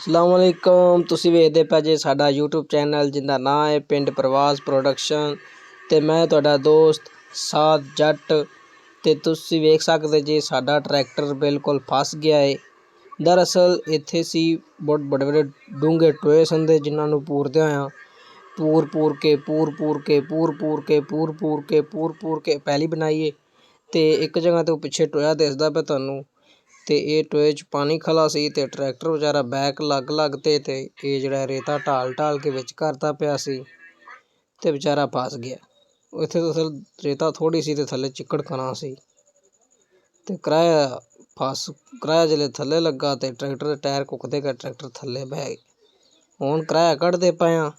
ਸਲਾਮੁਅਲੈਕੁਮ। ਤੁਸੀਂ ਵੇਖਦੇ ਪਏ ਜੇ ਸਾਡਾ YouTube ਚੈਨਲ ਜਿੰਦਾ ਨਾਂ ਹੈ ਪਿੰਡ ਪ੍ਰਵਾਸ ਪ੍ਰੋਡਕਸ਼ਨ ਤੇ ਮੈਂ ਤੁਹਾਡਾ ਦੋਸਤ ਸਾਦ ਜੱਟ। ਤੇ ਤੁਸੀਂ ਵੇਖ ਸਕਦੇ ਜੇ ਸਾਡਾ ਟਰੈਕਟਰ ਬਿਲਕੁਲ ਫਸ ਗਿਆ ਹੈ। ਦਰਅਸਲ ਇੱਥੇ ਸੀ ਬਹੁਤ ਵੱਡੇ ਡੂੰਘੇ ਟੋਏ ਸੰਦੇ ਜਿਨ੍ਹਾਂ ਨੂੰ ਪੂਰਦਿਆਂ ਹੋਇਆਂ ਪੂਰ ਕੇ ਪੈਲੀ ਬਣਾਈਏ। ਤੇ ਇੱਕ ਜਗ੍ਹਾ ਤੋਂ ਪਿੱਛੇ ਟੋਇਆ ਦਿਸਦਾ ਪਿਆ ਤੁਹਾਨੂੰ ਤੇ ਇਹ ਟੋਏ 'ਚ ਪਾਣੀ ਖਲਾ ਸੀ ਤੇ ਟਰੈਕਟਰ ਵਿਚਾਰਾ ਬੈਕ ਲੱਗ ਤੇ ਇਹ ਜਿਹੜਾ ਰੇਤਾ ਢਾਲ ਕੇ ਵਿੱਚ ਕਰਦਾ ਪਿਆ ਸੀ ਤੇ ਵਿਚਾਰਾ ਫਸ ਗਿਆ। ਇੱਥੇ ਤਾਂ ਰੇਤਾ ਥੋੜੀ ਸੀ ਤੇ ਥੱਲੇ ਚਿੱਕੜ ਕਣਾ ਸੀ ਤੇ ਕਿਰਾਇਆ ਜਿਹੜੇ ਥੱਲੇ ਲੱਗਾ ਤੇ ਟਰੈਕਟਰ ਦੇ ਟਾਇਰ ਘੁੱਕਦੇ ਗਏ, ਟਰੈਕਟਰ ਥੱਲੇ ਬਹਿ ਗਏ। ਹੁਣ ਕਿਰਾਇਆ ਕੱਢਦੇ ਪਏ ਆ,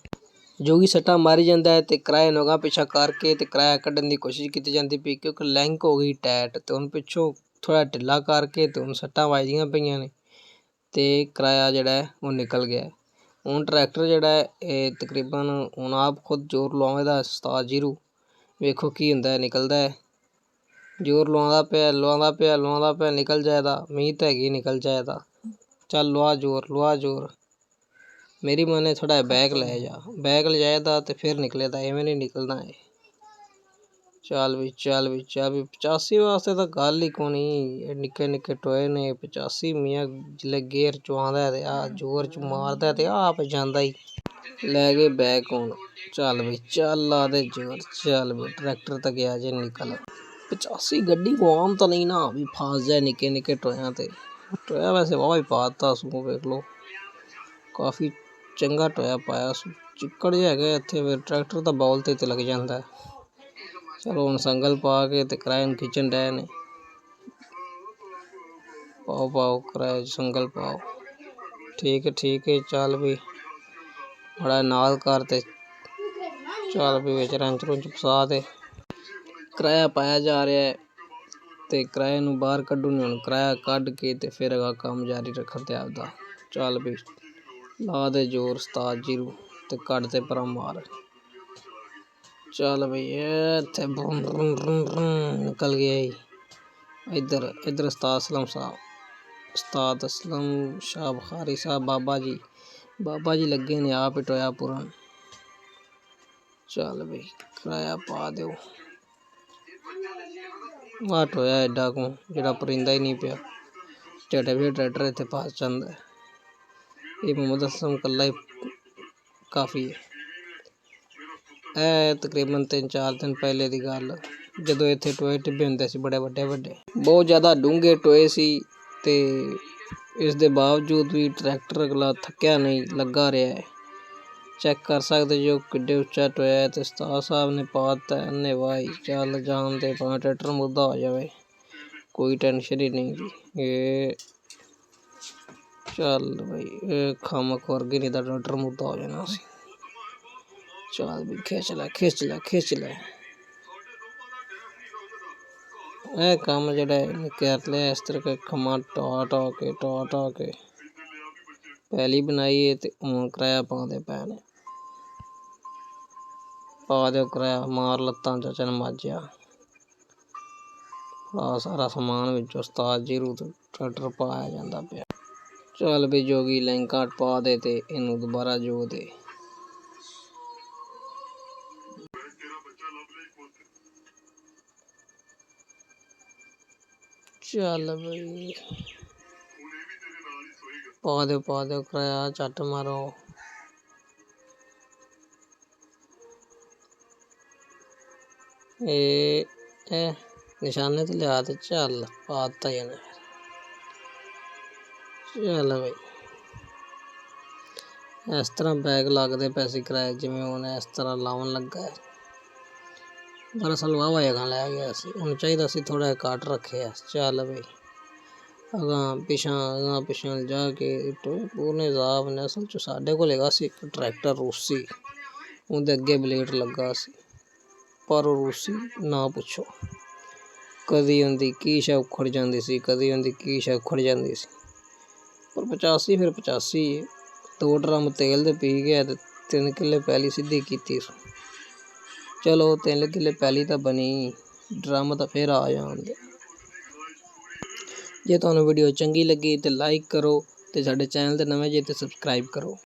ਜੋਗੀ ਸੱਟਾਂ ਮਾਰੀ ਜਾਂਦਾ ਹੈ ਤੇ ਕਿਰਾਏ ਨੂੰ ਅਗਾਂਹ ਪਿੱਛਾ ਕਰਕੇ ਤੇ ਕਿਰਾਇਆ ਕੱਢਣ ਦੀ ਕੋਸ਼ਿਸ਼ ਕੀਤੀ ਜਾਂਦੀ ਪਈ ਕਿਉਂਕਿ ਲਿੰਕ ਹੋ ਗਈ ਟਾਇਟ ਤੇ ਹੁਣ ਪਿੱਛੋਂ ਥੋੜ੍ਹਾ ਢਿੱਲਾ ਕਰਕੇ ਤੇ ਹੁਣ ਸੱਟਾਂ ਵੱਜਦੀਆਂ ਪਈਆਂ ਨੇ ਤੇ ਕਿਰਾਇਆ ਜਿਹੜਾ ਹੈ ਉਹ ਨਿਕਲ ਗਿਆ। ਹੁਣ ਟਰੈਕਟਰ ਜਿਹੜਾ ਹੈ ਇਹ ਤਕਰੀਬਨ ਹੁਣ ਆਪ ਖੁਦ ਜ਼ੋਰ ਲਵਾਉਂਦਾ ਉਸਤਾਦ ਜੀਰੂ, ਵੇਖੋ ਕੀ ਹੁੰਦਾ ਨਿਕਲਦਾ ਹੈ। ਜ਼ੋਰ ਲਵਾਉਂਦਾ ਪਿਆ ਨਿਕਲ ਜਾਏਦਾ, ਉਮੀਦ ਹੈਗੀ ਨਿਕਲ ਜਾਏਦਾ। ਚੱਲ ਲਵਾ ਜ਼ੋਰ ਮੇਰੀ ਮੰਨੇ ਥੋੜ੍ਹਾ ਬੈਕ ਲੈ ਜਾਏਦਾ ਤੇ ਫਿਰ ਨਿਕਲੇਦਾ, ਐਵੇਂ ਨਹੀਂ ਨਿਕਲਣਾ ਹੈ। ਚੱਲ ਵੀ 85 ਵਾਸਤੇ ਤਾਂ ਗੱਲ ਹੀ ਕੋਣੀ, ਇਹ ਨਿੱਕੇ ਟੋਏ ਨੇ। 85 ਮੀਆਂ ਜਿਲੇ ਗੇਅਰ ਚ ਆਉਂਦਾ ਤੇ ਆ ਜ਼ੋਰ ਚ ਮਾਰਦਾ ਤੇ ਆਪ ਜਾਂਦਾ ਹੀ ਲੈ ਗਏ ਬੈਕ। ਹੁਣ ਚੱਲ ਲਾ ਦੇ ਜ਼ੋਰ, ਚੱਲ ਵੀ ਟਰੈਕਟਰ ਤਾਂ ਗਿਆ ਜੇ ਨਿਕਲ। 85 ਗੱਡੀ ਕੋ ਆਮ ਤਾਂ ਨਹੀਂ ਨਾ ਵੀ ਫਸ ਜਾਏ ਨਿੱਕੇ ਟੋਇਆਂ ਤੇ। ਟੋਇਆ ਵੈਸੇ ਵਾਹਵਾ ਹੀ ਪਾ ਦਿੱਤਾ ਸੂ, ਵੇਖ ਲਓ ਕਾਫੀ ਚੰਗਾ ਟੋਇਆ ਪਾਇਆ ਸੂ। ਚਿੱਕੜ ਜਿਹਾ ਹੈਗਾ ਇੱਥੇ, ਫਿਰ ਟਰੈਕਟਰ ਤਾਂ ਬੌਲ ਤੇ ਲੱਗ ਜਾਂਦਾ। ਚਲੋ ਹੁਣ ਸੰਗਲ ਪਾ ਕੇ ਤੇ ਕਿਰਾਏ ਨੂੰ ਖਿੱਚਣ ਡਏ ਨੇ। ਪਾਓ ਕਿਰਾਏ ਸੰਗਲ ਪਾਓ। ਠੀਕ ਹੈ ਚੱਲ ਵੀ ਬੜਾ ਨਾਲ ਕਰ ਤੇ ਚੱਲ ਵੀ ਵਿੱਚ ਰੰਚ ਰੁੰਚ ਫਸਾ ਦੇ। ਕਿਰਾਇਆ ਪਾਇਆ ਜਾ ਰਿਹਾ ਹੈ ਤੇ ਕਿਰਾਏ ਨੂੰ ਬਾਹਰ ਕੱਢੂ ਨਹੀਂ। ਹੁਣ ਕਿਰਾਇਆ ਕੱਢ ਕੇ ਤੇ ਫਿਰ ਅਗਾ ਕੰਮ ਜਾਰੀ ਰੱਖਣ ਤੇ ਆਪਦਾ। ਚੱਲ ਵੀ ਲਾ ਦੇ ਜ਼ੋਰ ਉਸਤਾਦ ਜੀਰੂ ਤੇ ਕੱਢ ਤੇ ਪਰਾਂ ਮਾਰ। ਚੱਲ ਬਈ ਇੱਥੇ ਨਿਕਲ ਗਿਆ ਹੀ। ਇੱਧਰ ਉਸਤਾਦ ਅਸਲਮ ਸ਼ਾਹ ਬੁਖਾਰੀ ਸਾਹਿਬ ਬਾਬਾ ਜੀ ਲੱਗੇ ਨੇ ਆਪ ਹੀ ਟੋਇਆ ਪੂਰਨ। ਚੱਲ ਬਈ ਕਿਰਾਇਆ ਪਾ ਦਿਓ। ਆਹ ਟੋਇਆ ਐਡਾ ਕੁ ਜਿਹੜਾ ਪਰਿੰਦਾ ਹੀ ਨਹੀਂ ਪਿਆ, ਝਟੇ ਟਰੈਕਟਰ ਇੱਥੇ ਫਸ ਜਾਂਦਾ। ਇਹ ਮੁਹੰਮਦ ਅਸਲਮ ਇਕੱਲਾ ਹੀ ਕਾਫੀ ਹੈ। ਇਹ ਤਕਰੀਬਨ 3-4 ਦਿਨ ਪਹਿਲੇ ਦੀ ਗੱਲ, ਜਦੋਂ ਇੱਥੇ ਟੋਏ ਟਿੱਬੇ ਹੁੰਦੇ ਸੀ ਬੜੇ ਵੱਡੇ ਬਹੁਤ ਜ਼ਿਆਦਾ ਡੂੰਘੇ ਟੋਏ ਸੀ ਤੇ ਇਸ ਦੇ ਬਾਵਜੂਦ ਵੀ ਟਰੈਕਟਰ ਅਗਲਾ ਥੱਕਿਆ ਨਹੀਂ, ਲੱਗਾ ਰਿਹਾ ਹੈ। ਚੈੱਕ ਕਰ ਸਕਦੇ ਜੋ ਕਿੱਡੇ ਉੱਚਾ ਟੋਇਆ ਹੈ ਤੇ ਉਸਤਾਦ ਸਾਹਿਬ ਨੇ ਪਾ ਦਿੱਤਾ ਇਹਨੇ ਵਾਹੀ। ਚੱਲ ਜਾਣ ਦੇ ਭਾਵੇਂ ਟਰੈਕਟਰ ਮੁੱਦਾ ਹੋ ਜਾਵੇ, ਕੋਈ ਟੈਨਸ਼ਨ ਹੀ ਨਹੀਂ ਗੀ। ਇਹ ਚੱਲ ਬਈ ਇਹ ਖਾਮਕ ਵਰਗੇ ਨਹੀਂ ਤਾਂ ਟਰੈਕਟਰ ਮੁੱਦਾ ਹੋ ਜਾਣਾ ਸੀ। ਚੱਲ ਵੀ ਖਿੱਚ ਲੈ। ਇਹ ਕੰਮ ਜਿਹੜਾ ਕਰ ਲਿਆ ਇਸ ਤਰ੍ਹਾਂ ਖਮਾ ਢਾ ਕੇ ਪਹਿਲੀ ਬਣਾਈ ਹੈ ਤੇ ਹੁਣ ਕਿਰਾਇਆ ਪਾਉਂਦੇ ਪਏ ਨੇ। ਪਾ ਦਿਓ ਕਿਰਾਇਆ, ਮਾਰ ਲੱਤਾਂ ਚਾਚਾ ਨੇ ਮਾਜਿਆ। ਆ ਸਾਰਾ ਸਮਾਨ ਵਿੱਚ ਉਸਤਾਦ ਜੀਰੂ ਤੇ ਟਰੈਕਟਰ ਪਾਇਆ ਜਾਂਦਾ ਪਿਆ। ਚੱਲ ਵੀ ਜੋਗੀ ਲਿੰਕਾਂ ਪਾ ਦੇ ਤੇ ਇਹਨੂੰ ਦੁਬਾਰਾ ਜੋ ਦੇ। ਚੱਲ ਬਈ ਪਾ ਦਿਓ ਕਿਰਾਇਆ, ਝੱਟ ਮਾਰੋ। ਇਹ ਨਿਸ਼ਾਨੇ ਤੇ ਲਿਆ ਤੇ ਚੱਲ ਪਾ ਦਿੱਤਾ ਇਹਨੇ। ਚੱਲ ਬਈ ਇਸ ਤਰ੍ਹਾਂ ਬੈਗ ਲੱਗਦੇ ਪੈਸੇ ਕਿਰਾਏ ਜਿਵੇਂ ਹੁਣ ਇਸ ਤਰ੍ਹਾਂ ਲਾਉਣ ਲੱਗਾ ਹੈ। ਦਰਅਸਲ ਵਾਹਵਾ ਜਗ੍ਹਾ ਲੈ ਗਿਆ ਸੀ, ਉਹਨੂੰ ਚਾਹੀਦਾ ਸੀ ਥੋੜ੍ਹਾ ਜਿਹਾ ਘੱਟ ਰੱਖਿਆ। ਚੱਲ ਬਈ ਅਗਾਂਹ ਪਿਛਾਂ ਜਾ ਕੇ ਪੂਰੇ ਹਿਸਾਬ ਨੇ। ਅਸਲ 'ਚ ਸਾਡੇ ਕੋਲ ਹੈਗਾ ਸੀ ਇੱਕ ਟਰੈਕਟਰ ਰੂਸੀ, ਉਹਦੇ ਅੱਗੇ ਬਲੇਡ ਲੱਗਾ ਸੀ ਪਰ ਉਹ ਰੂਸੀ ਨਾ ਪੁੱਛੋ, ਕਦੀ ਉਹਦੀ ਕੀ ਸ਼ਾ ਉਖੜ ਜਾਂਦੀ ਸੀ ਪਰ 85 ਫਿਰ 85 ਹੈ। 2 ਡਰਮ ਤੇਲ ਦੇ ਪੀ ਗਿਆ ਤੇ 3 ਕਿੱਲੇ ਪੈਲੀ ਸਿੱਧੀ ਕੀਤੀ ਸੀ। ਚਲੋ 3 ਕਿੱਲੇ ਪੈਲੀ ਤਾਂ ਬਣੀ, ਡਰਮ ਤਾਂ ਫਿਰ ਆ ਜਾਣਦੇ। ਜੇ ਤੁਹਾਨੂੰ ਵੀਡੀਓ ਚੰਗੀ ਲੱਗੀ ਤੇ ਲਾਈਕ ਕਰੋ ਤੇ ਸਾਡੇ ਚੈਨਲ ਤੇ ਨਵੇਂ ਜੇ ਤੇ ਸਬਸਕ੍ਰਾਈਬ ਕਰੋ।